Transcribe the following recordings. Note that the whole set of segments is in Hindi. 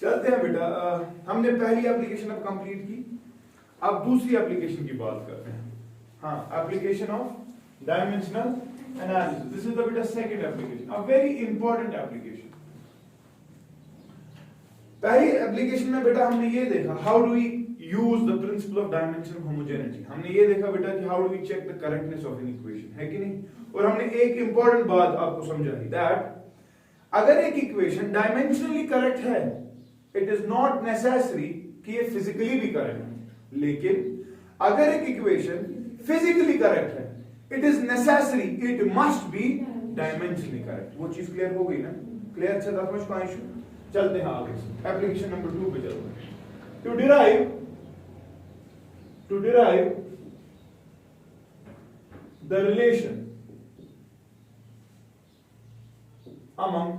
चलते हैं बेटा, हमने पहली एप्लीकेशन अब कंप्लीट की, अब दूसरी एप्लीकेशन की बात करते हैं। हाँ, application of dimensional analysis, this is the बेटा second application, a very important application. पहली एप्लीकेशन में बेटा हमने ये देखा how do we use the principle of dimensional homogeneity. हमने ये देखा बेटा कि how do we check the correctness of an equation, है कि नहीं। और हमने एक इंपॉर्टेंट बात आपको समझाई दैट अगर एक इक्वेशन डायमेंशनली करेक्ट है, इट इज नॉट नेसेसरी कि ये फिजिकली भी करेक्ट है, लेकिन अगर एक इक्वेशन फिजिकली करेक्ट है, it is necessary, it must be dimensionally correct. वो चीज क्लियर हो गई ना? क्लियर? अच्छा था समझ पाए? चलते हैं आगे, एप्लीकेशन नंबर 2 पे चलते हैं। To derive the relation among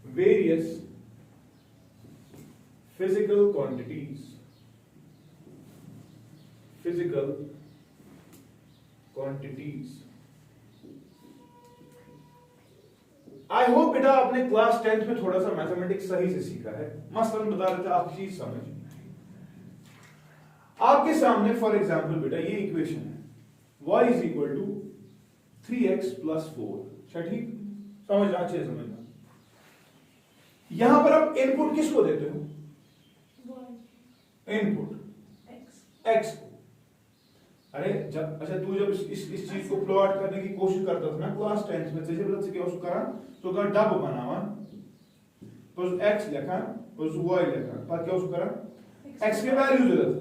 various physical quantities, I hope बेटा आपने क्लास 10th में थोड़ा सा मैथमेटिक्स सही से सीखा है। मसलन बता रहे थे, आप चीज समझ आपके सामने फॉर एग्जांपल बेटा ये इक्वेशन है, y is equal to 3x plus 4, ठीक? समझना, अच्छे से समझना। यहां पर आप इनपुट किसको देते हो? इनपुट x को। अरे अच्छा, तू जब इस चीज को प्लॉट करने की कोशिश करता था ना क्लास 10th में, से क्या उसको करा तो का डब बनावा, तो x लिखा और y लिखा, पर क्या उसको करा x के वैल्यू दे देता।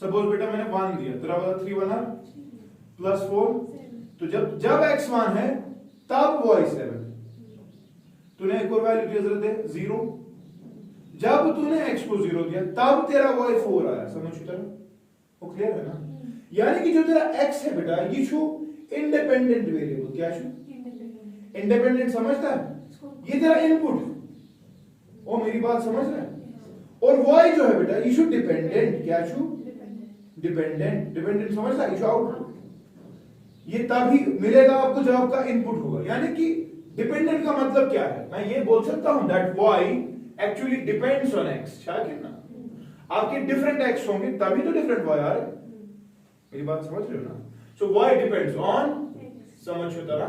सपोज बेटा मैंने 1 दिया, तेरा वाला 3 बना प्लस 4, तो जब x 1 है तब y 7, तूने एक और वैल्यू दिया जरा दे 0, जब तूने x को 0 दिया तब तेरा y 4 आया। समझ चुका? वो क्लियर है ना? यानी कि जो तेरा x है बेटा ये छू इंडिपेंडेंट वेरिएबल, क्या छू इंडिपेंडेंट, समझता है? ये तेरा इनपुट, ओ मेरी बात समझ रहा है? और y जो है बेटा ये छू डिपेंडेंट, क्या छू डिपेंडेंट, समझता है? ये आउटपुट, ये तभी मिलेगा आपको जब आपका इनपुट होगा। यानी कि डिपेंडेंट का मतलब क्या है? मैं ये बोल सकता हूं that y actually depends on x, ना? आपके डिफरेंट x होंगे तभी तो डिफरेंट y आ रहे। मेरी बात समझ रहे हो ना? सो y डिपेंड्स ऑन, समझ होता ना?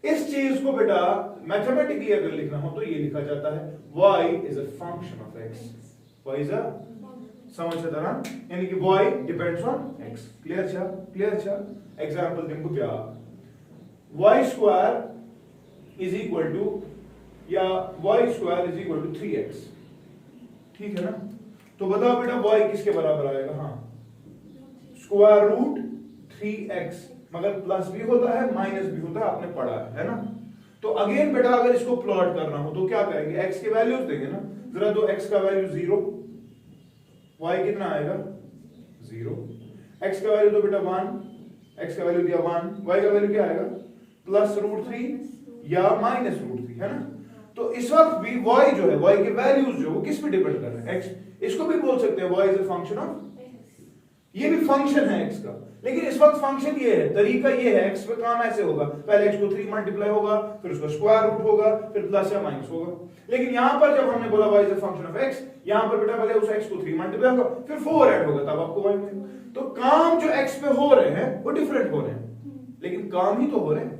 इस चीज को बेटा मैथमेटिकली अगर लिखना हो तो ये लिखा जाता है y is a function of x, y is a, समझ होता ना? यानी कि y depends on x। Clear छा? एग्जांपल देखो क्या, y square is equal to, या y square is equal to 3x, ठीक है ना? तो बताओ बेटा y किसके बराबर आएगा? हाँ, स्क्वायर रूट 3x, मगर प्लस भी होता है माइनस भी होता है, आपने पढ़ा है ना? तो अगेन बेटा अगर इसको प्लॉट करना हो तो क्या करेंगे? x के वैल्यूज देंगे ना जरा, तो x का वैल्यू 0, y कितना आएगा 0, x का वैल्यू तो बेटा 1, x का वैल्यू दिया 1, y का वैल्यू क्या आएगा प्लस रूट 3 या माइनस रूट 3, है ना? तो इस वक्त भी y जो है, y के वैल्यूज जो वो किस पे डिपेंड कर रहे हैं? x। इसको भी बोल सकते हैं y is a function of, ये भी फंक्शन है x का, लेकिन इस वक्त फंक्शन ये है, तरीका ये है, x पे काम ऐसे होगा, पहले x को 3 मल्टीप्लाई होगा, फिर उसका स्क्वायर रूट होगा, फिर प्लस या माइनस होगा। लेकिन यहां पर जब हमने बोला y is a function of x, यहां पर बेटा पहले उस x को 3 मल्टीप्लाई होगा, फिर 4 ऐड होगा, तब आपको y मिलेगा। तो काम जो x पे हो रहे हैं वो डिफरेंट हो रहे हैं, लेकिन काम ही तो हो रहे हैं,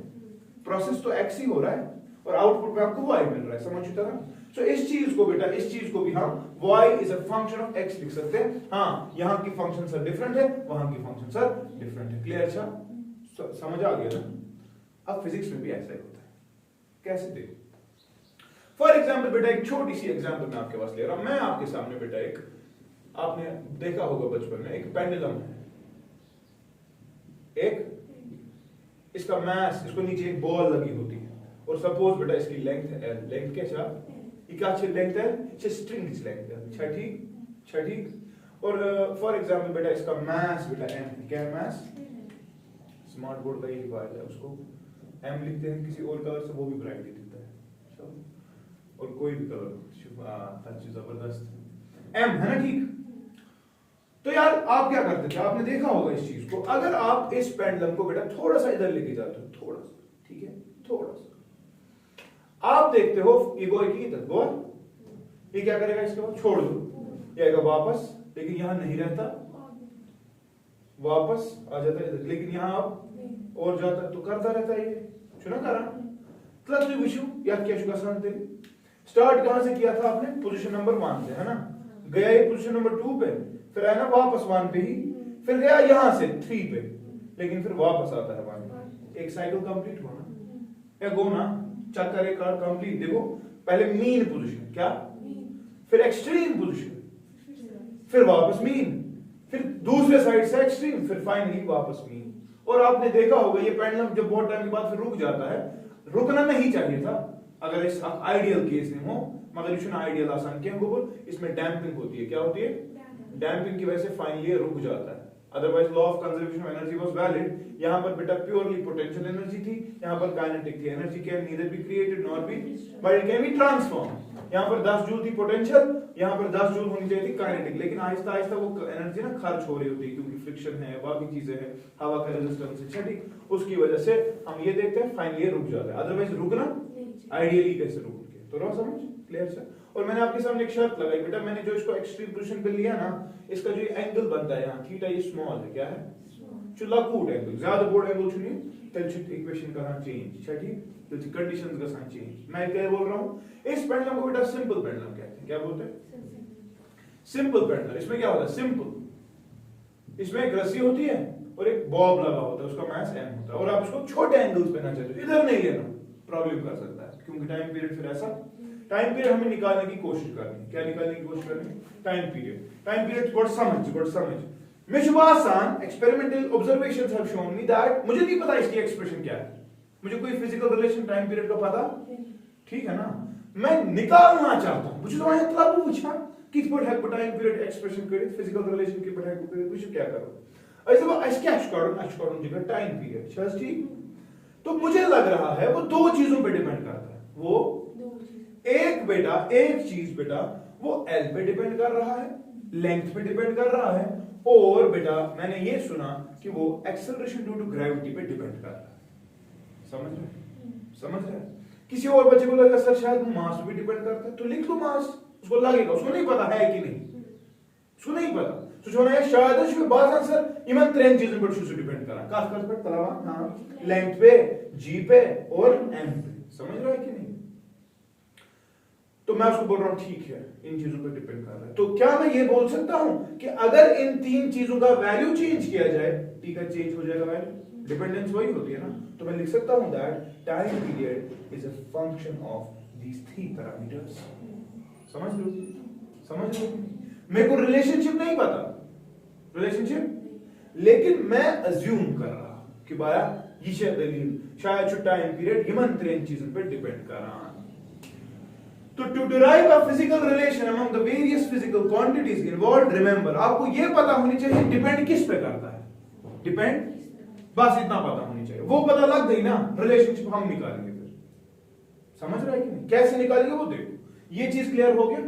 प्रोसेस तो x ही हो रहा है, और आउटपुट में आपको y मिल रहा है। समझ चुका ना? सो इस चीज को बेटा, इस चीज को भी हम y is a function of x लिख सकते हैं। हाँ, यहां की फंक्शन सर डिफरेंट है, वहां की फंक्शन सर डिफरेंट है। क्लियर? अच्छा, समझ आ गया ना? अब फिजिक्स में भी ऐसा ही होता है। कैसे? देखो फॉर एग्जाम्पल बेटा, एक छोटी सी एग्जाम्पल मैं आपके पास ले रहा हूं। मैं आपके सामने बेटा एक, आपने देखा होगा बचपन में, एक पेंडुलम है, एक इसका मास, इसको नीचे एक बॉल लगी होती है, और सपोज बेटा इसकी लेंथ है l, लेंथ क्या लेंथ है, स्ट्रिंग लेंथ है, ठीक। और फॉर एग्जांपल बेटा इसका मास बेटा m, क्या है मास? स्मार्ट बोर्ड का यही बात है, उसको m लिखते हैं किसी और कलर से, वो भी ब्राइट दिखता है, और कोई भी कलर, जबरदस्त m है ना, ठीक। तो यार आप क्या करते थे, आपने देखा होगा इस चीज को, अगर आप इस पेंडुलम को बेटा थोड़ा सा इधर लेके जाते हो, थोड़ा सा, ठीक है, थोड़ा सा, आप देखते हो इगो की इधर गोवा, ये क्या करेगा, इसके बाद छोड़ दो, ये आएगा वापस, लेकिन यहां नहीं रहता, वापस आ जाता है इधर, लेकिन यहां अब और जाता तो करता रहता है ये चुना करा प्लस भी विशु या क्या शुका सांते। स्टार्ट कहां से किया था आपने, पोजीशन नंबर 1 से, है ना, गया ये पोजीशन नंबर 2 पे, फिर आया ना वापस 1 पे ही, फिर गया यहां से 3 पे, लेकिन फिर वापस आता है 1 पे। एक साइकिल कंप्लीट हुआ ना, या गो ना, चक्कर एक कंप्लीट। देखो पहले मीन पोजीशन, क्या, फिर एक्सट्रीम पोजीशन, फिर वापस मीन, फिर दूसरे साइड से एक्सट्रीम, फिर फाइनली वापस मीन। और आपने देखा होगा ये पेंडुलम जब बहुत टाइम के बाद फिर रुक जाता है, रुकना नहीं चाहिए था अगर इस आइडियल केस में हो, मगर इसमें आइडियल आसान क्या है, इसमें डैम्पिंग होती है, क्या होती है, डैम्पिंग की वजह से फाइनली रुक जाता है। Otherwise law of conservation of energy was valid. यहां पर बेटा प्योरली पोटेंशियल एनर्जी थी, यहां पर काइनेटिक थी। Energy can neither be created nor be, but it can be transform. यहां पर 10 जूल थी पोटेंशियल, यहां पर 10 जूल होनी चाहिए थी काइनेटिक, लेकिन आहिस्ता आहिस्ता वो एनर्जी ना खर्च हो रही होती है, क्योंकि फ्रिक्शन है, बाकी चीजें हैं, हवा का रेजिस्टेंस है, ठीक, उसकी वजह से हम ये देखते हैं फाइनली रुक जाता है। अदरवाइज रुकना आइडियली कैसे रुक के, तो रहा समझ क्लियर से। और मैंने आपके सामने एक शर्त लगाई बेटा, मैंने जो इसको एक्सट्रीम पोजीशन पे लिया ना, इसका जो एंगल बनता है यहाँ थीटा, ये स्मॉल है, क्या है, चुलाकूट एंगल, ज्यादा बोर्ड एंगल चुनिए, तेल छिट इक्वेशन का चेंज, ठीक, तो कंडीशंस का साइन चेंज। मैं क्या बोल रहा हूं, इस पेंडुलम को बेटा सिंपल पेंडुलम कहते हैं, क्या बोलते हैं, सिंपल पेंडुलम। इसमें क्या होता है, सिंपल, इसमें एक रस्सी होती है और एक बॉब लगा होता है, उसका मास m होता है, और आप इसको छोटे एंगल्स पे ना चलो, इधर नहीं लेना, प्रॉब्लम कर सकता है, क्योंकि टाइम पीरियड फिर ऐसा, टाइम पीरियड हमें निकालने की कोशिश करनी है, क्या निकालने की कोशिश करनी है, time period. Time period what समझ मिशबासान experimental observations have shown me that, मुझे नहीं पता इसकी एक्सप्रेशन क्या है, मुझे कोई फिजिकल रिलेशन टाइम पीरियड का पता, ठीक है ना, मैं निकालना चाहता हूं, मुझे तो वहां इतना पूछा किस पर है टाइम पीरियड एक्सप्रेशन करे, फिजिकल रिलेशन के पर है कुछ क्या करो, ऐसे वो स्केच करो जगह टाइम पीरियड, चल ठीक। तो मुझे लग रहा है वो दो चीजों पे डिपेंड करता है, वो एक बेटा, एक चीज बेटा वो एल पे डिपेंड कर रहा है, लेंथ पे डिपेंड कर रहा है, और बेटा मैंने ये सुना कि वो एक्सेलरेशन ड्यू टू ग्रेविटी पे डिपेंड कर रहा है। समझ रहे किसी और बच्चे को लगेगा सर शायद मास पे डिपेंड करता है, तो लिख लो मास, उसको लगेगा, उसको नहीं पता है कि नहीं, उसको नहीं पता, तो जो है शायद इसमें बात आंसर इमन तीन चीजों पर शुरू से डिपेंड करा, खास पर तलावा, हाँ, लेंथ पे, जी पे और एम पे। समझ रहा है कि नहीं, तो मैं उसको बोल रहा हूं ठीक है, इन चीजों पर डिपेंड कर रहा है। तो क्या मैं ये बोल सकता हूं कि अगर इन तीन चीजों का वैल्यू चेंज किया जाए, टी का चेंज हो जाएगा वैल्यू, डिपेंडेंस वही होती है ना, तो मैं लिख सकता हूं that time period is a function of these three parameters. समझ लो मेरे को रिलेशनशिप नहीं पता, लेकिन मैं अज्यूम कर रहा कि बाया ये दलील शायद जो टाइम पीरियड इमन तीन चीजों पर डिपेंड कर रहा। तो to derive a physical relation among the various physical quantities involved, remember आपको ये पता होनी चाहिए डिपेंड किस पे करता है, डिपेंड, बस इतना पता होनी चाहिए, वो पता लग गई ना, रिलेशनशिप हम निकालेंगे फिर। समझ रहा है कि नहीं, कैसे निकालेंगे वो देखो, ये चीज क्लियर हो गया।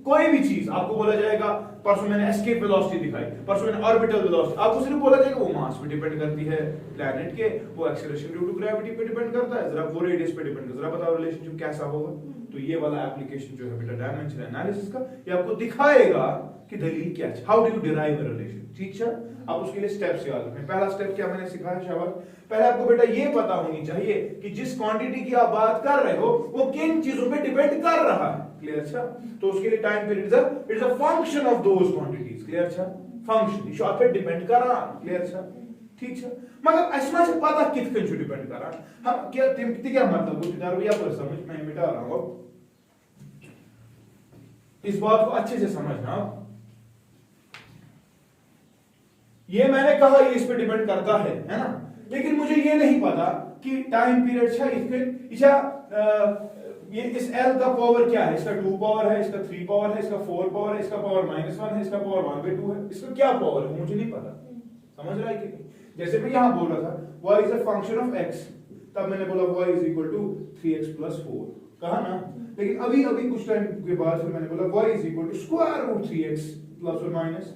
कोई भी चीज आपको बोला जाएगा, परसों मैंने एस्केप वेलोसिटी दिखाई, परसों मैंने ऑर्बिटल वेलोसिटी, आपको सिर्फ बोला जाएगा वो मास पे डिपेंड करती है प्लैनेट के, वो एक्सेलरेशन ड्यू टू ग्रेविटी पे डिपेंड करता है, जरा वो रेडियस पे डिपेंड करता है, जरा बताओ रिलेशनशिप कैसा होगा। तो ये वाला एप्लीकेशन जो है बेटा डायमेंशन एनालिसिस का, ये आपको दिखाएगा कि दलील क्या है, how do you derive a relation, ठीक है। आप उसके लिए स्टेप्स याद रखें। पहला स्टेप क्या मैंने सिखाया शाबाश, पहले आपको बेटा ये पता होनी चाहिए कि जिस क्वांटिटी की आप बात कर रहे हो वो किन चीजों पे डिपेंड कर रहा है, क्लियर। अच्छा, तो उसके लिए time period is a function of those quantities, clear. अच्छा, फंक्शन शॉर्ट पे डिपेंड कर रहा, क्लियर। अच्छा, ठीक है, मगर असमा से पता कितने जो डिपेंड कर रहा, हम क्या तिमती क्या मतलब वो इधर या पर समझ मैं मिटा रहा हूं, इस बात को अच्छे से समझना। ये मैंने कहा ये इस पे डिपेंड करता है ना, लेकिन मुझे ये नहीं पता कि टाइम पीरियड ये इस L का पावर क्या है, इसका 2 पावर है, इसका 3 पावर है, इसका 4 पावर है, इसका पावर -1 है, इसका पावर 1/2 है, इसका क्या पावर है मुझे नहीं पता। समझ रहा है कि नहीं, जैसे मैं यहां बोल रहा था y is a function of x, तब मैंने बोला y is equal to 3x + 4 कहा ना, लेकिन अभी कुछ टाइम के बाद फिर मैंने बोला y is equal to square root 3x plus और माइनस,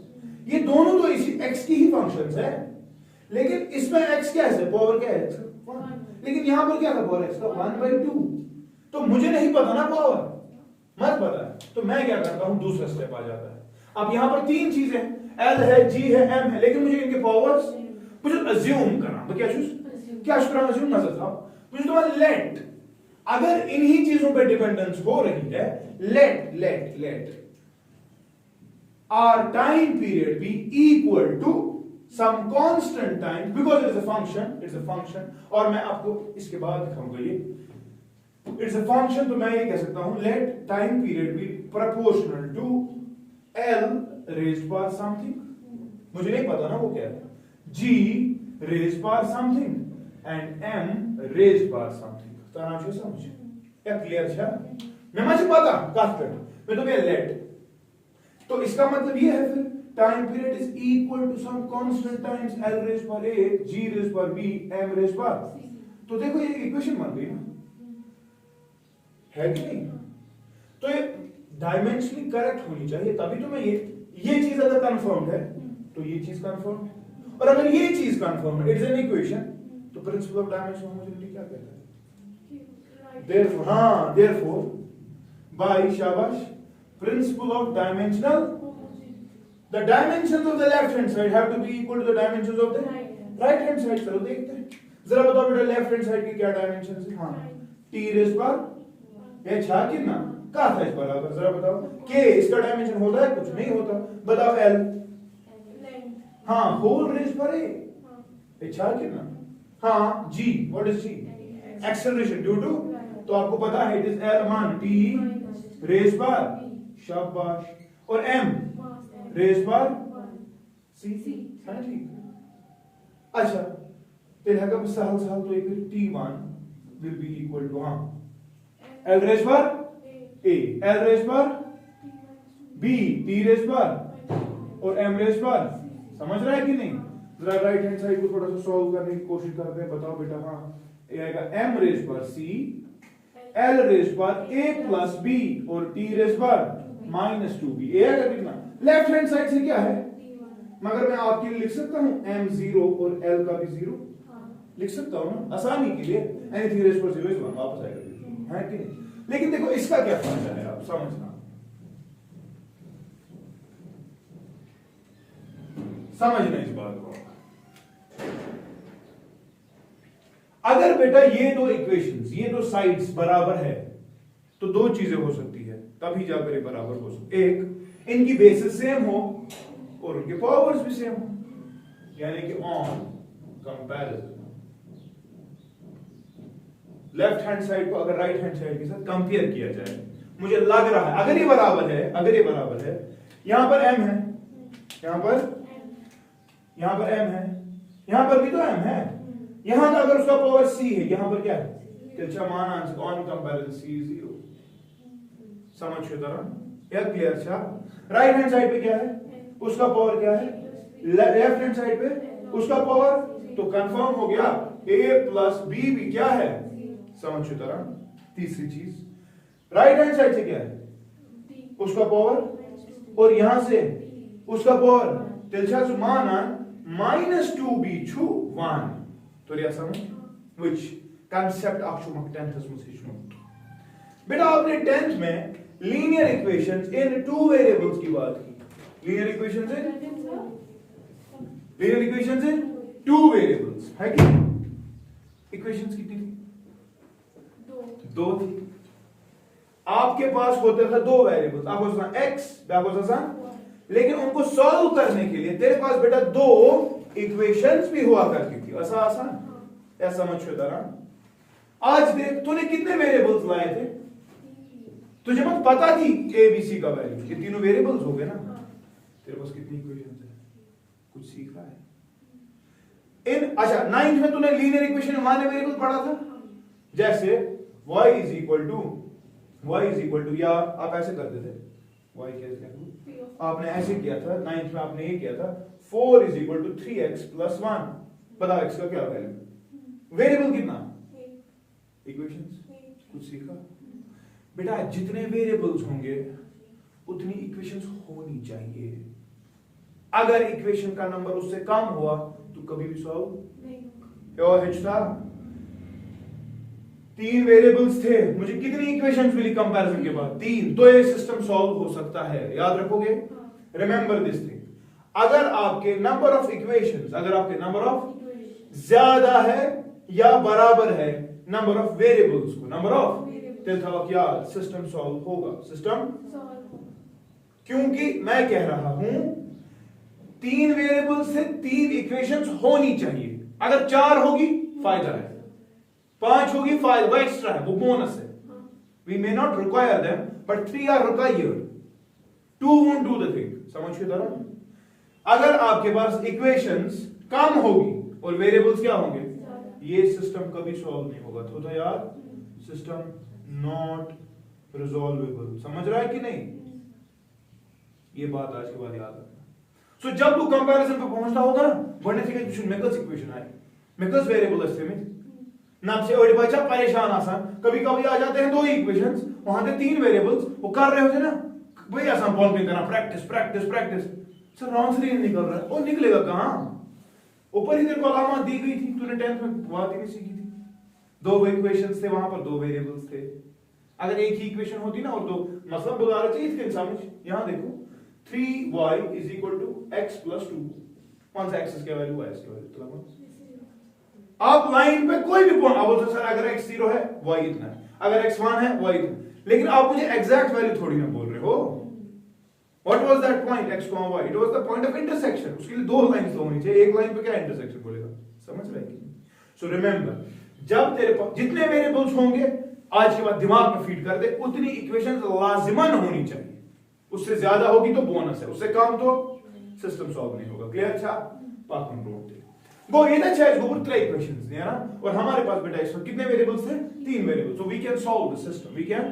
ये दोनों तो इसी x की ही फंक्शंस है, लेकिन इसमें x क्या है, पावर क्या है, 1, लेकिन यहां पर क्या था, पावर x का 1/2, तो मुझे नहीं पता ना पावर, मत पता है, तो मैं क्या करता हूं, दूसरा स्टेप आ जाता है। अब यहां पर तीन चीजें, एल है, जी है, एम है, लेकिन मुझे इनके पावर्स मुझे अज्यूम करना, तो क्या शुरू अज्यूम नजर था मुझे, तो लेट, अगर इन्हीं चीजों पे डिपेंडेंस हो रही है, late our time period be equal to some constant time because it's a function, और मैं आपको इसके बाद दिखाऊंगा ये it's a function, तो मैं ये कह सकता हूं let time period be proportional to L raised by something, मुझे नहीं पता ना वो क्या है, G raised by something and M raised by something, तो ना छे समझ क्या क्लियर है, मैं मुझे पता कास्ट मैं तो मैं let, तो इसका मतलब ये है फिर time period is equal to some constant times L raise पर A, G रेज पर B, M रेज पर, तो देखो ये इक्वेशन बन गई ना, है कि नहीं, तो ये डायमेंशनली करेक्ट होनी चाहिए, तभी तो मैं ये चीज अगर कंफर्म्ड है तो ये चीज कंफर्म है, और अगर ये चीज कंफर्म है, इट इज एन इक्वेशन, तो प्रिंसिपल ऑफ डायमेंशन होमोजेनिटी क्या कहता है, therefore by शाबाश, principle of dimensional, the dimensions of the left hand side have to be equal to the dimensions of the right hand side। चलो देखते हैं, जरा बताओ बेटा लेफ्ट हैंड साइड की क्या डायमेंशन है, हाँ t रेज पर ये छा कितना का था इस बराबर, जरा बताओ k इसका डायमेंशन होता है, कुछ नहीं होता, बताओ l, हाँ होल रेज पर ये छा कितना, हाँ g, what is g, acceleration due to, तो आपको पता है इट इज l मान t रेज पर, शाबाश, और m रेज पर c, है ठीक, अच्छा फिर है कब सहल तो एक t1 will be equal to, हाँ l रेज पर a, l रेज पर b, t रेज पर और m रेज पर, समझ रहा है कि नहीं, जरा राइट हैंड साइड को थोड़ा सा सॉल्व करने की कोशिश करते हैं, बताओ बेटा, हाँ ये आएगा m रेज पर c, l रेज पर a प्लस b और t रेज पर -2b, ए आएगा कितना, लेफ्ट हैंड साइड से क्या है, मगर मैं आपके लिए लिख सकता हूं m0 और l का भी 0 लिख सकता हूं ना, आसानी के लिए, anything raised पर 0 इस बार वापस आएगा, है कि नहीं, लेकिन देखो इसका क्या फायदा है, आप समझना इस बात को, अगर बेटा ये दो इक्वेशंस, ये दो साइड्स बराबर है, तो दो चीजें हो सकती है, तभी जाकर ये बराबर हो सकती, एक इनकी बेसिस सेम हो और उनके पावर्स भी सेम हो, यानी कि on comparison left hand side को अगर राइट हैंड साइड के साथ कंपेयर किया जाए, मुझे लग रहा है अगर ये बराबर है, यहां पर m है, यहां पर m है, यहां पर भी तो m है, यहां का अगर उसका पावर c है, यहां पर क्या है, तिरछा मान आंसर ऑन कंपैरिजन c 0, समझ क्या क्लियर था, राइट हैंड साइड पे क्या है, उसका पावर क्या है, लेफ्ट हैंड साइड पे उसका पावर, तो कंफर्म हो गया a प्लस b भी क्या है, समझ तरह, तीसरी चीज राइट हैंड साइड से क्या है, उसका पावर, और यहां से उसका पावर तिरछा माना -2b छू 1, तो रिया समझ which concept आपको 10th में सीखना, बेटा आपने 10th में लीनियर इक्वेशंस इन टू वेरिएबल्स की बात की, लीनियर इक्वेशंस इन टू वेरिएबल्स, है कि इक्वेशंस कितनी थी, दो थी, आपके पास होता था दो वेरिएबल्स, आप होता था x, बैक होता था, लेकिन उनको सॉल्व करने के लिए तेरे पास बेटा दो इक्वेशंस भी हुआ करती थी, आसान ऐसा समझ रहा, आज देख तूने कितने वेरिएबल्स लाए थे, तुझे मत पता थी ए बी सी का वैल्यू, ये तीनों वेरिएबल्स हो गए ना, तेरे पास कितनी इक्वेशंस है, कुछ सीख रहा है इन, अच्छा 9th में तूने लीनियर इक्वेशन में माने वेरिएबल पढ़ा था, जैसे y इज इक्वल टू, या आप ऐसे करते थे, y कैसे आपने ऐसे किया था 9th में, आपने ये किया था 4 is equal to 3x plus 1, बताओ x का क्या वैल्यू, वेरिएबल कितना, इक्वेशंस, कुछ सीखा बेटा, जितने वेरिएबल्स होंगे उतनी इक्वेशंस होनी चाहिए, अगर इक्वेशन का नंबर उससे कम हुआ तो कभी भी सॉल्व नहीं, तीन वेरिएबल्स थे, मुझे कितनी इक्वेशंस मिली कंपैरिजन के बाद? तीन। तो ये सिस्टम सॉल्व हो सकता है, याद रखोगे? Remember this thing. अगर आपके नंबर ऑफ इक्वेशंस, अगर आपके नंबर ऑफ ज्यादा है या बराबर है नंबर ऑफ वेरिएबल्स को, नंबर ऑफ, तो क्या सिस्टम सॉल्व होगा? सिस्टम, क्योंकि मैं कह रहा हूं तीन वेरिएबल से तीन इक्वेशंस होनी चाहिए। अगर चार होगी फायदा है, पांच होगी फायदा, वो एक्स्ट्रा है, वो बोनस है। We may not require them but three are required, two won't do the thing. समझ के तरह, अगर आपके पास इक्वेशंस कम होगी और वेरिएबल्स क्या होंगे, ये सिस्टम कभी सॉल्व नहीं होगा। तो यार सिस्टम नॉट रिजॉल्वेबल। समझ रहा है कि नहीं? ये बात आज के बाद याद रखना। सो जब तू कंपैरिजन पे पहुंचता होगा ना, गॉडनेस के कुछ मेकल्स इक्वेशन आए, मेकल्स वेरिएबल है में ना से और बच्चा परेशान आसान, कभी कभी आ जाते हैं दो इक्वेशंस, वहां पे तीन वेरिएबल्स, वो कर रहे होते ना भाई आसान बॉल पे करना, practice practice practice. Sir answer ही नहीं निकल रहा है, वो निकलेगा कहां? ऊपर ही तेरे को अलामत दी गई थी, तूने 10th में बात ही नहीं सीखी थी। दो इक्वेशंस थे वहां पर, दो वेरिएबल्स थे। अगर एक ही इक्वेशन होती ना और दो, मतलब बुला रहे चाहिए इसके समझ। यहां देखो 3y is equal to x plus 2, कौन सा x इसके वैल्यू y इसके वैल्यू? आप लाइन पे कोई भी पॉइंट आप बोलते सर अगर x 0 है y इतना है, अगर x 1 है y इतना, लेकिन आप मुझे एग्जैक्ट वैल्यू थोड़ी ना बोल रहे हो। What was that point x, y? It was the point of intersection. उसके लिए दो लाइंस तो होनी चाहिए, एक लाइन पे क्या इंटरसेक्शन बोलेगा? समझ रहे हैं? सो रिमेंबर, जब तेरे पास जितने वेरिएबल्स होंगे आज के बाद दिमाग में फीड कर दे, उतनी इक्वेशंस लाजिमन होनी चाहिए। उससे ज्यादा होगी तो बोनस है, उससे कम तो सिस्टम सॉल्व नहीं होगा। क्लियर? अच्छा, पाक में रोड दे वो ये ना चाहिए वो ट्राई इक्वेशंस है ना, और हमारे पास बेटा इसमें कितने वेरिएबल्स थे? तीन variables. So we can solve the system, we can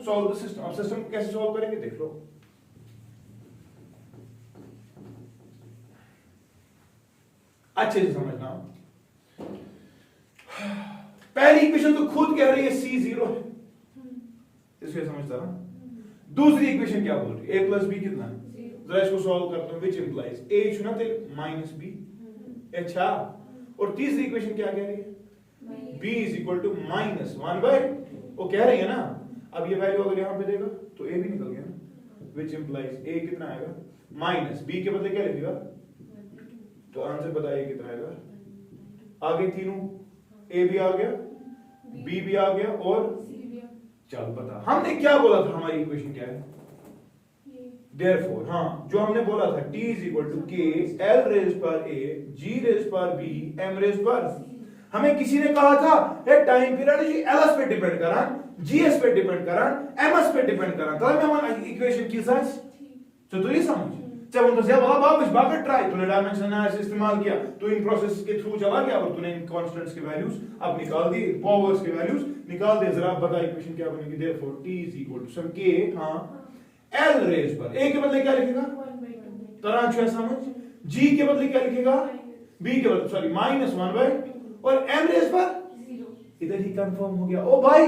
solve the system. अब सिस्टम कैसे सॉल्व करेंगे देख लो। अच्छे से समझना, पहली इक्वेशन तो खुद कह रही है c0 है, इसको समझता ना। दूसरी इक्वेशन क्या बोल रही है? a प्लस बी कितना है? जरा इसको सॉल्व करता हूं, विच इंप्लाइज a छुना थे माइनस बी। अच्छा, और तीसरी इक्वेशन क्या कह रही है? b is equal to minus 1/2। वो कह रही है ना, अब ये वैल्यू अगर यहां पे देगा तो a भी निकल गया ना, विच इंप्लाइज a कितना आएगा? माइनस b के बदले क्या लिखेगा? तो आंसर बताइए कितना आएगा? आगे तीनों a भी आ गया, b भी आ गया और चल बता हमने क्या बोला था? हमारी इक्वेशन क्या है? Therefore, हाँ, जो हमने बोला था t is equal to k l raised per a g raised per b m raised per, हमें किसी ने कहा था ये टाइम पीरियड जी ls पे डिपेंड करा, gs पे डिपेंड करा, ms पे डिपेंड करा, तो हमें हमारी इक्वेशन की साइज तो ये समझ। जब उनको से बोला वापस बाकर ट्राई, तूने डायमेंशन एनालिसिस इस्तेमाल किया, तो इन प्रोसेस के थ्रू चला गया और तूने इन कांस्टेंट्स के वैल्यूज अब निकाल दी, पावर्स के वैल्यूज निकाल दे। जरा बता इक्वेशन क्या बनेगी? Therefore t is equal to some k, हां, l रेज पर a के बदले क्या लिखेगा? तरह छह समझ। g के बदले क्या लिखेगा? b के बदले सॉरी माइनस 1/, और m रेज पर 0। इधर ही कंफर्म हो गया। ओ भाई,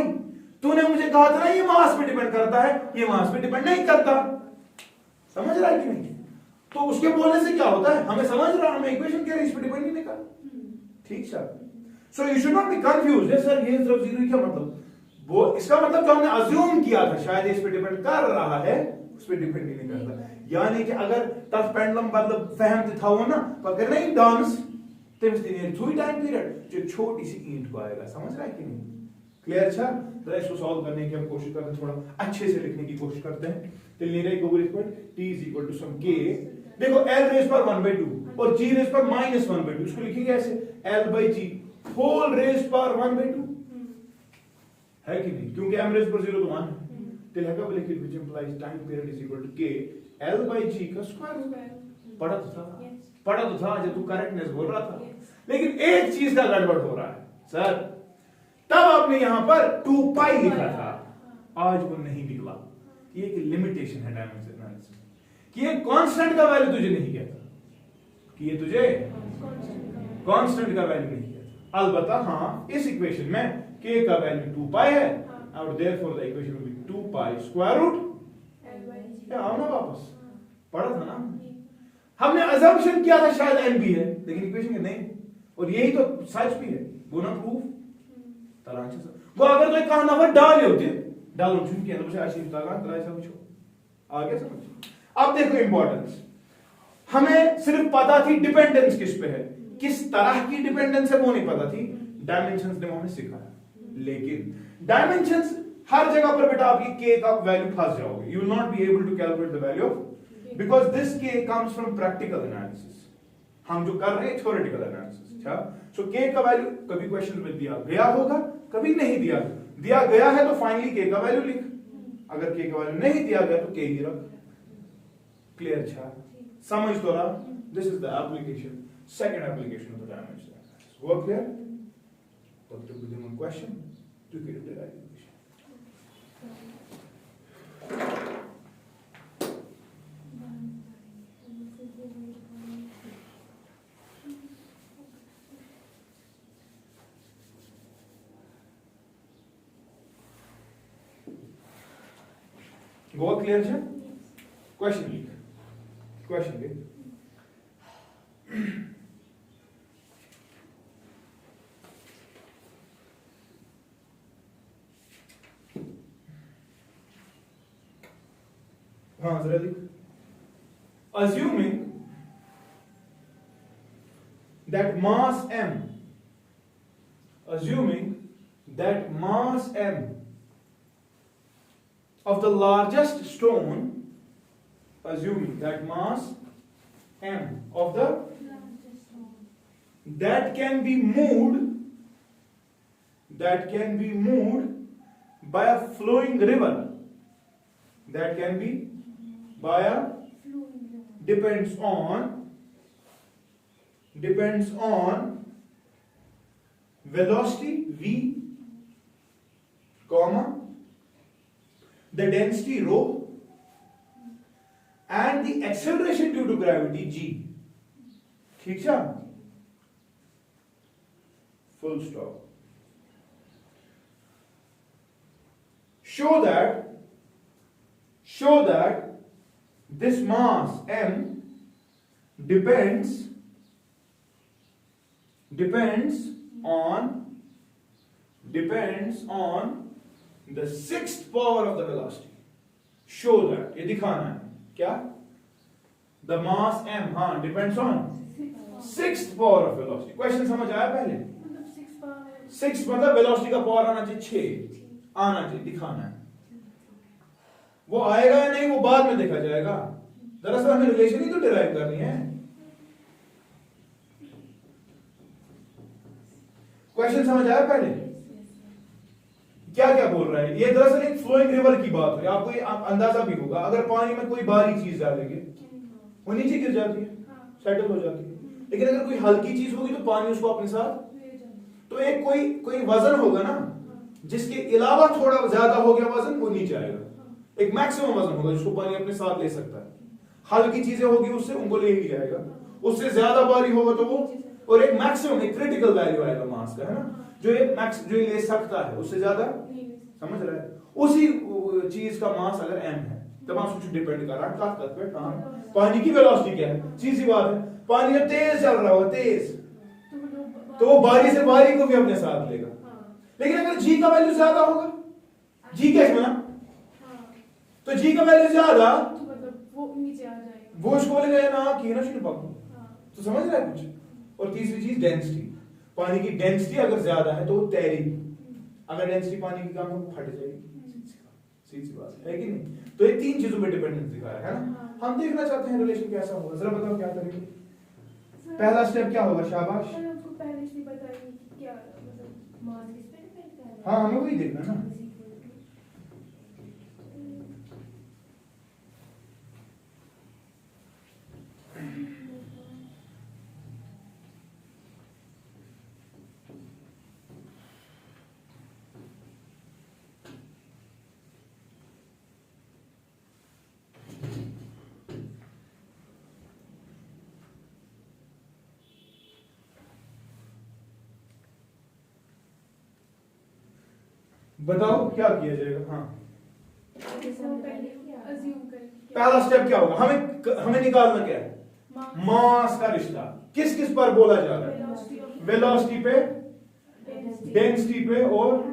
तूने मुझे कहा था ना ये मास पे डिपेंड करता है, ये मास पे डिपेंड नहीं करता। समझ रहा है कि नहीं? तो उसके बोलने से क्या होता है? हमें समझ रहा, हमें इक्वेशन क्या है, इस पे डिपेंड ही नहीं कर। ठीक sir. So you should not be confused. है सर ये सिर्फ जीरो क्या मतलब? वो इसका मतलब जो हमने अज्यूम किया था शायद इस पे डिपेंड कर रहा है, उस पे डिपेंड ही नहीं करता। यानी कि अगर तस पेंडुलम मतलब फहम था वो ना, अगर नहीं डांस तमिस दिन थोड़ी टाइम पीरियड जो छोटी सी ईंट को आएगा। समझ रहा है कि नहीं? क्लियर? अच्छा, जरा इसको सॉल्व करने की हम कोशिश करते हैं, थोड़ा अच्छे से लिखने की कोशिश करते हैं। तो ले रहे गो equal t is equal to some k, देखो l रेज पर 1/2 और g रेज पर माइनस 1/2, इसको लिखेंगे ऐसे l/g होल रेज पर 1/2 है कि नहीं? क्योंकि m रेज पर 0 तो 1 है। तो लगा लिख it which implies time period is equal to k l/g का स्क्वायर। पढ़ा तो था जब तू करेक्टनेस बोल रहा था, लेकिन एक चीज का गड़बड़ हो रहा है सर। तब आपने यहां पर 2 पाई लिखा था, आज वो नहीं निकला। ये एक लिमिटेशन है डायमेंशन एनालिसिस कि ये कांस्टेंट का वैल्यू तुझे नहीं कहता, कि ये तुझे कांस्टेंट का वैल्यू नहीं कहता। अलबत्ता हां, इस इक्वेशन में k का वैल्यू 2 पाई है और therefore the equation will be 2 pi square root क्या आओ ना वापस पढ़ा था ना हमने। अजम्पशन किया था शायद n भी है, लेकिन इक्वेशन के नहीं, और यही तो सच भी है, वो ना प्रूफ। करान वो अगर तुम कह नफर डालो डालून कह तगान त्रा वो आगे समझ। अब देखो इंपॉर्टेंस, हमें सिर्फ पता थी डिपेंडेंस किस पे है, किस तरह की डिपेंडेंस है वो नहीं पता थी। डायमेंशंस ने हमें सिखाया, लेकिन डायमेंशंस हर जगह पर बेटा आपकी k का वैल्यू फंस जाओगे, you will not be able to calculate the value of, because this k comes from practical analysis. हम जो कर रहे हैं थ्योरेटिकल एनालिसिस। अच्छा, सो k का वैल्यू कभी क्वेश्चन में दिया गया होगा, कभी नहीं दिया गया है तो फाइनली k का वैल्यू लिख, अगर k का वैल्यू नहीं दिया गया तो k ही रख। क्लियर? अच्छा, समझ तो रहा। This is the application, second application of the dimension. हुआ clear? What to begin one question to get the right equation. Go clear sir? Question leak. Question leak. Assuming that mass m, of the largest stone, assuming that mass m of the that can be moved by a flowing river, that can be by a depends on velocity v, comma, the density rho, and the acceleration due to gravity g. ठीक है? Full stop. Show that this mass m depends on the sixth power of the velocity. Show that, ये दिखाना है क्या? The mass m depends on sixth power of velocity. Question समझ आया पहले? सिक्स मतलब वेलोसिटी का पावर आना चाहिए 6 आना चाहिए, दिखाना है। वो आएगा या नहीं वो बाद में देखा जाएगा, दरअसल हमें रिलेशन ही तो डिराइव करनी है। क्वेश्चन समझ आया पहले? क्या क्या बोल रहा है ये? दरअसल एक फ्लोइंग रिवर की बात है, आपको ये अंदाजा भी होगा। अगर पानी में कोई भारी चीज डालेंगे वो नीचे गिर जाती है, सेटल हो जाती है, लेकिन अगर कोई हल्की चीज होगी तो पानी उसको अपने साथ, तो एक कोई वजन होगा ना जिसके अलावा थोड़ा ज्यादा हो गया वजन, वो नीचे आएगा। एक मैक्सिमम वजन होगा जिसको पानी अपने साथ ले सकता है। हल्की चीजें होगी उससे उनको ले ही जाएगा, उससे ज्यादा भारी होगा तो वो, और एक मैक्सिमम एक क्रिटिकल वैल्यू आएगा मास का, है ना, जो ले सकता है, उससे ज्यादा। समझ रहा है? उसी चीज का मास अगर m है तमाम कुछ डिपेंड कर रहा है ताकत पे। पानी की वेलोसिटी क्या है? सीधी बात है, पानी जब तेज चल रहा हो तेज तो वो बारी से बारी को भी अपने साथ लेगा। लेकिन अगर g का वैल्यू ज्यादा होगा, g कैसे बना, तो g का वैल्यू ज्यादा तो मतलब वो नीचे आ जाएगा, वो उसको बोलेगा ना कि ना शुरू पकड़ो। तो समझ रहा है कुछ? और तीसरी चीज डेंसिटी, पानी की डेंसिटी अगर ज्यादा है तो वो तैरेगी, अगर डेंसिटी पानी की कम हो फट जाएगी। सीधी बात है कि नहीं? तो ये तीन चीजों पे डिपेंडेंस दिखाया है ना। हम देखना चाहते हैं रिलेशन कैसा होगा, जरा बताओ क्या करेंगे। पहला स्टेप क्या होगा? शाबाश, पहले से बताइए क्या मतलब मास किस पे डिपेंड कर रहा है। हाँ हमें वही देखना ना। बताओ क्या किया जाएगा। हाँ पहला स्टेप क्या होगा? हमें निकालना क्या है? मास का रिश्ता किस किस पर बोला जा रहा है? वेलोसिटी पे डेंसिटी पे और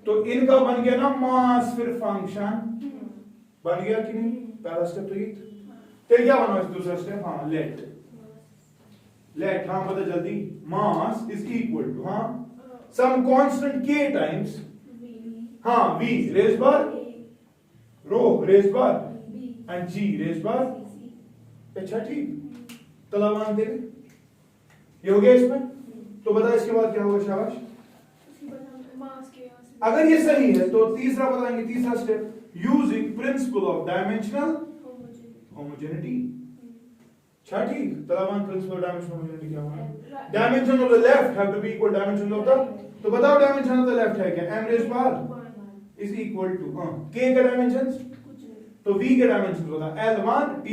तो इनका बन गया ना मास, फिर फंक्शन बन गया कि नहीं? पहला स्टेप तो ये तो क्या बना दूसरा स्टेप? हाँ लेट हाँ बता जल्दी, मास इज इक्वल टू हाँ सम कांस्टेंट k टाइम्स हाँ v रेज बार रो रेज बार एंड g रेज बार। अच्छा ठीक, तला मानते हैं ये हो गया इसमें। तो बता इसके बाद क्या होगा? शाबाश। अगर ये सही है तो तीसरा बताएंगे, तीसरा step using principle of dimensional homogeneity. अच्छा ठीक, तलावान प्रिंसिपल ऑफ डायमेंशनल होमोजेनिटी क्या होगा? Dimension of the left have to be equal dimension of the, तो बताओ डायमेंशन ऑफ द लेफ्ट है क्या? m रेज बार इज इक्वल टू k का डायमेंशंस, तो v के डायमेंशंस बता l1 t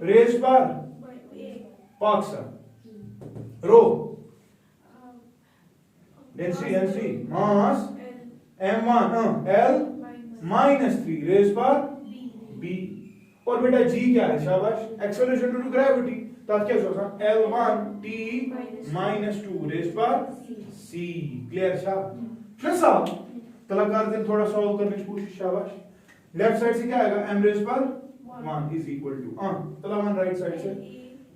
रेज बार पाक्सा rho density mass m1 l minus 3 raise बार b। और बेटा g क्या है? शाबाश, एक्सेलरेशन ड्यू टू ग्रेविटी, तो क्या होगा? l1 t माइनस 2 रेज बार c। क्लियर? शाबाश। फिर साहब कलाकार दिन थोड़ा सॉल्व करने की कोशिश। शाबाश। लेफ्ट साइड से क्या आएगा? m रेज बार 1 इज इक्वल टू तलावान राइट साइड से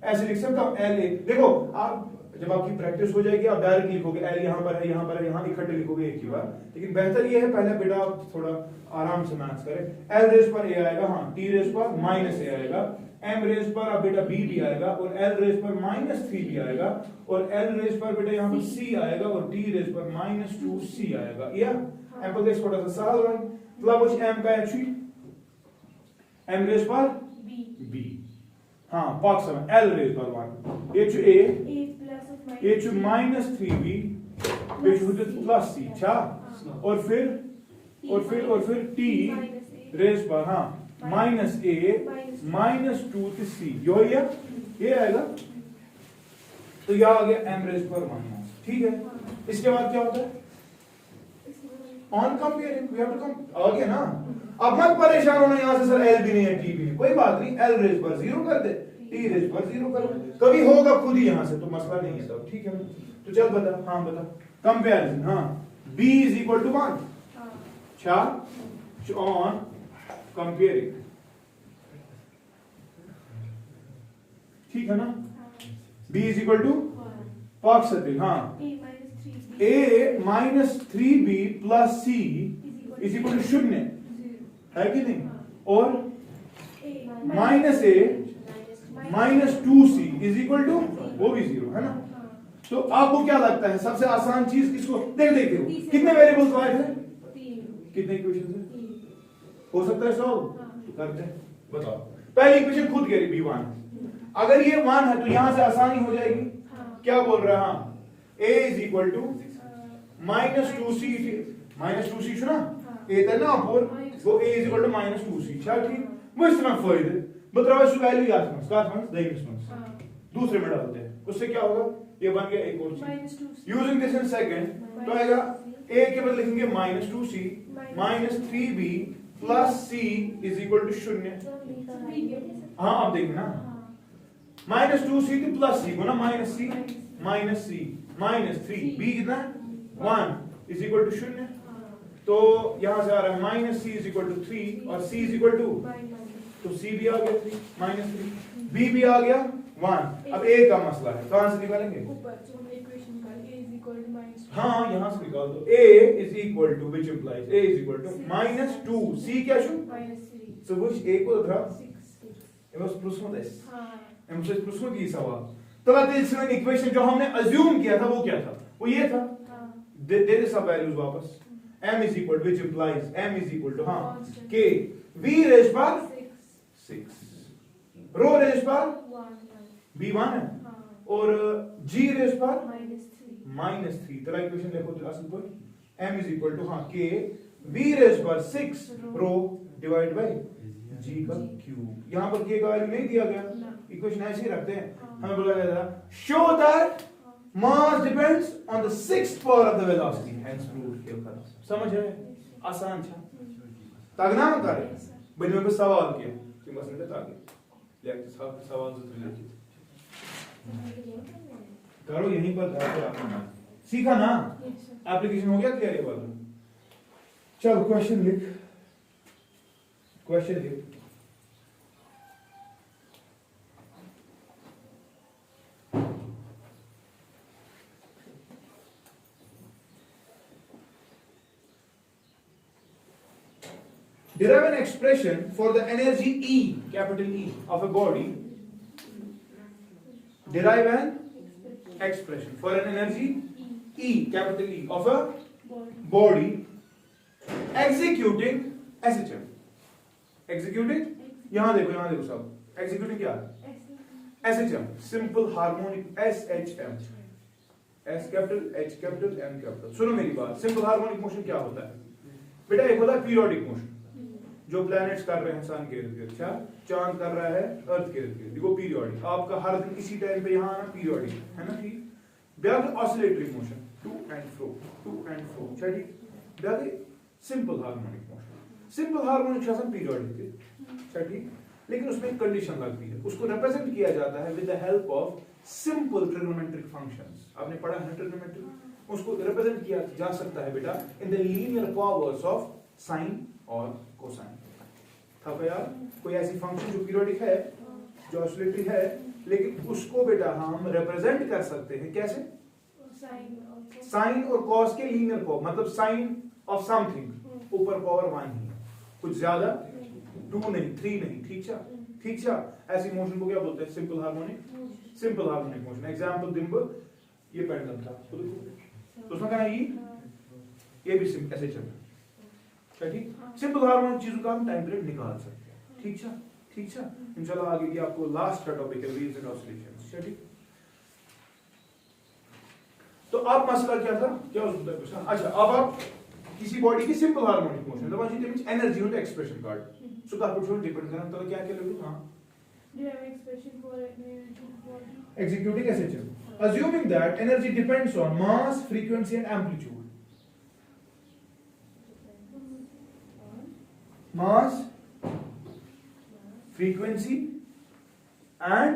ऐसे लिख सकता हूं l। देखो आप जब आपकी प्रैक्टिस हो जाएगी आप डायरेक्ट लिखोगे l यहां पर है, यहां पर है, यहां इकट्ठे लिखोगे एक ही बार। लेकिन बेहतर ये है पहले बेटा आप थोड़ा आराम से मैथ्स करें। l रेज पर a आएगा हाँ, t रेज पर माइनस a आएगा, m रेज पर अब बेटा b भी आएगा, और l रेज पर माइनस 3 भी आएगा, और l रेज पर बेटा यहाँ पर c आएगा, और t रेज पर माइनस 2c आएगा। या m पर इस थोड़ा सा सरल है, मतलब उस m का एक्चुअली m रेज पर b हाँ पॉक्स में l रेज पर 1 h a h minus 3b plus c। अच्छा और फिर t रेज पर हाँ माइनस a माइनस 2 c ये आएगा। तो यह आ गया m रेज पर 1। ठीक है, इसके बाद क्या होता है? On comparing we have to come, आ गया ना। अब मत परेशान होना यहां से सर l भी नहीं है t भी नहीं, कोई बात नहीं, l रेज पर 0 कर दे, t रेज पर 0 कर दे, कभी होगा खुद ही यहां से, तो मसला नहीं है तब। ठीक है, तो चल बता, हाँ बता कंपैरिजन। हाँ b इज इक्वल टू 1 अच्छा ऑन कंपेयरिंग, ठीक है ना। b इज इक्वल टू पाक्सतिल हाँ a minus 3b plus c is equal to 0 है कि नहीं, और minus a minus 2c is equal to वो भी 0 है ना। तो आपको क्या लगता है सबसे आसान चीज किसको? देखो कितने वेरिएबल्स आए थे, कितने इक्वेशन है, हो सकता है सॉल्व करते हैं। बताओ पहली इक्वेशन खुद कह रही b1, अगर ये 1 है तो यहां से आसानी हो जाएगी। क्या बोल रहा है? a is equal to minus 2c सुना a था ना और वो a is equal to minus 2c। चल ठीक, वो इस तरह फायदे मतलब इस वैल्यू याद रखना, दूसरे में डालते हैं, उससे क्या होगा? ये बन गया एक और चीज। यूजिंग दिस इन सेकंड तो आएगा a के बदले लिखेंगे minus 2c minus 3b plus c is equal to 0। हाँ अब देखना माइनस 2c तो प्लस c को ना माइनस c माइनस 3b कितना 1 इज इक्वल टू 0। तो यहां से आ रहा है minus c is equal to 3 और c इज इक्वल टू, तो c भी आ गया 3 माइनस 3, b भी आ गया 1। अब a का मसला है, कहां से निकालेंगे? हाँ यहां से निकाल दो। a is equal to which implies a is equal to minus 2 c क्या शु so which a को था एमस प्लस एस एमस प्लस की सवाल। तो दिस इक्वेशन जो हमने अज्यूम किया था वो क्या था? वो ये था, दे दे सब वैल्यूज वापस। m is equal to which implies m is equal to हाँ k v रेज पर 6 रो रेज पर b1 है और g रेज पर माइनस 3। तेरा इक्वेशन देखो तो असल पर m इज इक्वल टू हाँ k v रेज पर 6 रो डिवाइड बाय g का क्यूब। यहां पर k का वैल्यू नहीं दिया गया, इक्वेशन ऐसे ही रखते हैं। हमें बोला गया था show that mass depends on the 6th power of the velocity, hence proved किया था। समझ है? आसान था, तागना मत करे बने में सवाल किया कि मसले ताकि लेक्चर साहब सवाल जरूर लिखिए करो यहीं पर घर पे आपने सीखा ना? Yes, sir. एप्लीकेशन हो गया क्लियर ये वाला? चल क्वेश्चन लिख, क्वेश्चन लिख। Derive an expression for the energy E, capital E, of a body. Derive an expression for an energy E, capital E, of a body executing SHM. Executing, यहाँ देखो सब, executing क्या है? SHM, simple harmonic SHM. S capital, H capital, M capital. सुनो मेरी बात, simple harmonic motion क्या होता है? बेटा एक होता है periodic motion, जो प्लैनेट्स कर रहे हैं सन के इर्द गिर्द, चांद कर रहा है अर्थ के इर्द गिर्द, वो पीरियोडिक, आपका हर दिन इसी टाइम पे यहाँ आना पीरियोडिक है ना, ठीक। ब्याग oscillatory motion, to and fro, ठीक। ब्याग simple harmonic motion, simple harmonic शासन पीरियोडिक, ठीक। लेकिन उसमें एक कंडीशन लगती है, उसको रिप्रेजेंट किया जाता है with the help of simple trigonometric functions. आपने पढ़ा है ट्रिग्नोमेट्रिक, उसको रिप्रेजेंट किया जा सकता है बेटा in the linear powers of sine और कोसाइन। था क्या यार? कोई ऐसी फंक्शन जो पीरियोडिक है, जो ऑसिलेटरी है, लेकिन उसको बेटा हम रिप्रेजेंट कर सकते हैं कैसे? साइन और कॉस के लीनियर पावर, मतलब साइन ऑफ समथिंग ऊपर पावर 1 ही, कुछ ज्यादा 2 नहीं, 3 नहीं, ठीक है। ऐसी मोशन को क्या बोलते हैं? Simple harmonic motion. एग्जांपल दिंब, ये पेंडुलम था तो उसमें क्या है, ये भी ऐसे चल रहा है, ठीक। सिंपल हार्मोनिक चीजों का हम टाइम पीरियड निकाल सकते हैं, ठीक है। इंशाल्लाह आगे की आपको लास्ट का टॉपिक है वेव्स एंड ऑसिलेशंस, ठीक। तो आप मसला क्या था, क्या होता है? अच्छा, अब आप किसी बॉडी की simple harmonic motion, the one which energy on the expression card, so that would depend करना तो क्या लोगे? हाँ, derive expression for energy body executing SHM, assuming that energy depends on mass, frequency and amplitude. Mass, frequency and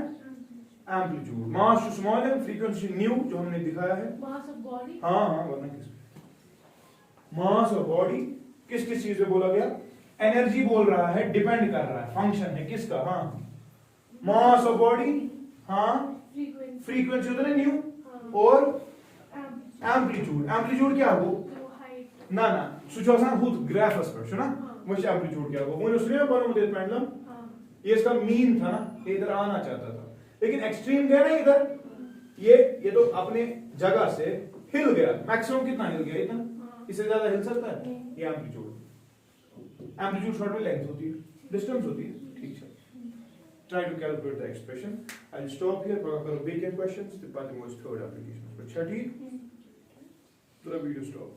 amplitude. Mass जो small है, frequency new जो हमने दिखाया है, mass of body, हाँ वरना किस मास और बॉडी किस चीज पे बोला गया? एनर्जी बोल रहा है, डिपेंड कर रहा है, फंक्शन है किसका? हाँ, मास और बॉडी, हाँ, फ्रीक्वेंसी होता है न्यू, और एम्पलीट्यूड क्या हो? ना सुचोसान हुत ग्राफस पर सुना, वो एम्पलीट्यूड क्या हो? मुझे उसने बोला मुझे पेंडुलम, ये इसका मीन था ना, ये इधर आना चाहता था, लेकिन एक्सट्रीम गया ना इधर, ये तो अपने जगह से हिल गया। मैक्सिमम कितना हिल गया? इतना, इससे ज्यादा हिल सकता है? ये एम्पलीट्यूड शॉर्ट में लेंथ होती है, डिस्टेंस होती है, ठीक है। Try to calculate the expression. I will stop here, करो weekend questions, the part was third application, अच्छा ठीक, पूरा वीडियो स्टॉप।